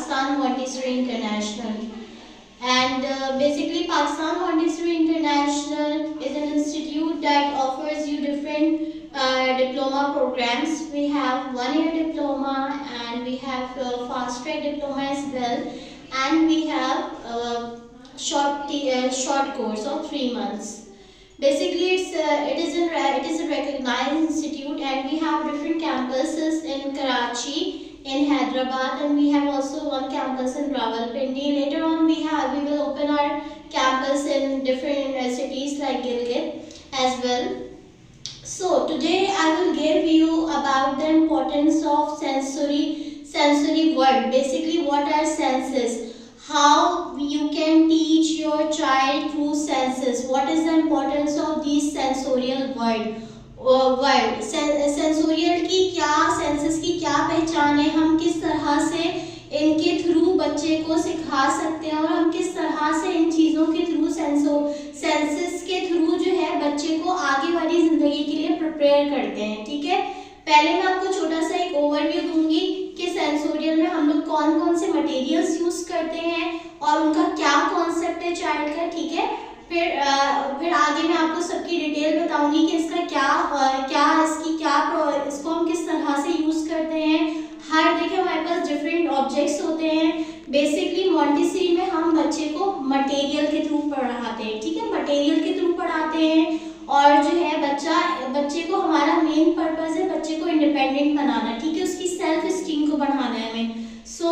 Pakistan Montessori International. And basically Pakistan Montessori International is an institute that offers you different diploma programs. We have 1-year diploma and we have fast track diploma as well, and we have short course of 3 months. Basically, it is a recognized institute, and we have different campuses in Karachi, in Hyderabad, and we have also one campus in Rawalpindi. Later on, we will open our campus in different cities like Gilgit as well. So today I will give you about the importance of sensory world. Basically, what are senses? How you can teach your child through senses. What is the importance of these sensorial world? Sensorial की क्या, senses की क्या पहचान है, हम किस तरह से इनके थ्रू बच्चे को सिखा सकते हैं, और हम किस तरह से इन चीज़ों के थ्रू सेंसेस के थ्रू जो है बच्चे को आगे वाली ज़िंदगी के लिए प्रिपेयर करते हैं. ठीक है, पहले मैं आपको छोटा सा एक ओवरव्यू दूंगी कि सेंसोरियल में हम लोग कौन कौन से मटेरियल्स यूज़ करते हैं और उनका क्या कॉन्सेप्ट है चाइल्ड का. ठीक है, फिर आगे मैं आपको सबकी डिटेल बताऊंगी कि इसका इसको हम किस तरह से यूज़ करते हैं. देखिए हमारे पास डिफरेंट ऑब्जेक्ट्स होते हैं. बेसिकली मॉन्टेसरी में हम बच्चे को मटेरियल के थ्रू पढ़ाते हैं. ठीक है, मटेरियल के थ्रू पढ़ाते हैं, और जो है बच्चे को हमारा मेन पर्पस है बच्चे को इंडिपेंडेंट बनाना. ठीक है, उसकी सेल्फ स्टीम को बढ़ाना है हमें. So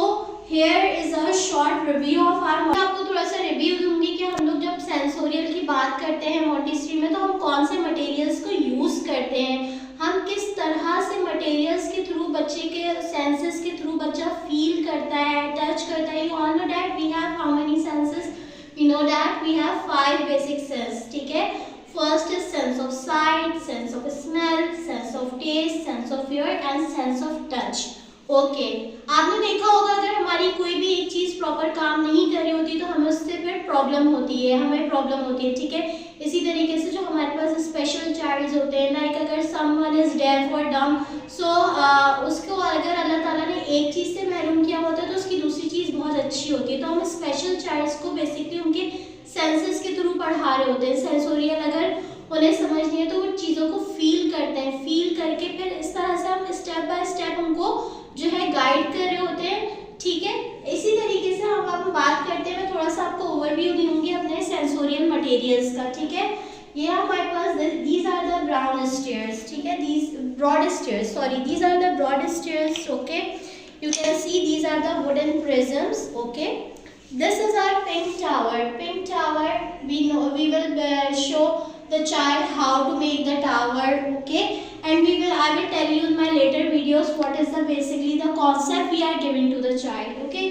here is a short review of our. आपको थोड़ा सा रिव्यू दूंगी कि हम लोग जब सेंसोरियल की बात करते हैं मॉन्टेसरी में, तो हम कौन से मटेरियल्स को यूज़ करते हैं, हम किस तरह से मटेरियल्स के थ्रू बच्चे के सेंसेस के थ्रू बच्चा फील करता है, टच करता है. You all know that we have how many senses? We know that we have 5 basic sense. ठीक है, first is sense of sight, sense of smell, sense of taste, sense of hear and sense of touch. Okay, आपने देखा होगा अगर हमारी कोई भी एक चीज़ प्रॉपर काम नहीं कर रही होती तो हमें उससे फिर प्रॉब्लम होती है. ठीक है, इसी तरीके से जो हमारे पास स्पेशल चाइल्ड्स होते हैं, लाइक अगर समवन इज डेफ और डम, सो उसको अगर अल्लाह ताला ने एक चीज़ से महरूम किया होता है तो उसकी दूसरी चीज़ बहुत अच्छी होती है. तो हम स्पेशल चाइल्ड्स को बेसिकली उनके सेंसेस के थ्रू पढ़ा रहे होते हैं. सेंसोरियल अगर उन्हें समझनी है तो वो चीज़ों को फील करते हैं, फील करके फिर इस तरह से हम स्टेप बाय स्टेप उनको जो है गाइड कर रहे होते हैं. ठीक है, इसी तरीके से हम बात करते हैं. मैं थोड़ा सा आपको ओवरव्यू दूंगी अपने सेंसोरियल मटेरियल्स का. ठीक है, ये हमारे पास these are the brown stairs. ठीक है, these broad stairs, sorry these are the broad stairs. Okay, you can see these are the wooden prisms. Okay, this is our pink tower. We will show the child how to make the tower. Okay, and I will tell you in my later videos what is basically the concept we are giving to the child. Okay,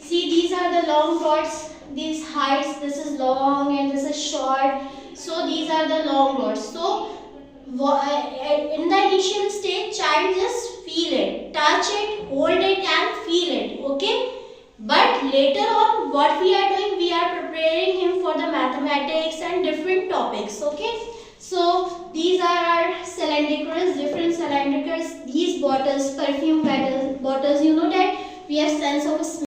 see these are the long rods, these heights, this is long and this is short. So these are the long rods. So in the initial stage child just feel it, touch it, hold it and feel it. Okay, but later on what we are doing, we are preparing him for the mathematics and different topics. Okay, so these are our cylindricals, different cylindricals. These bottles, perfume bottles, you know that we have sense of smell.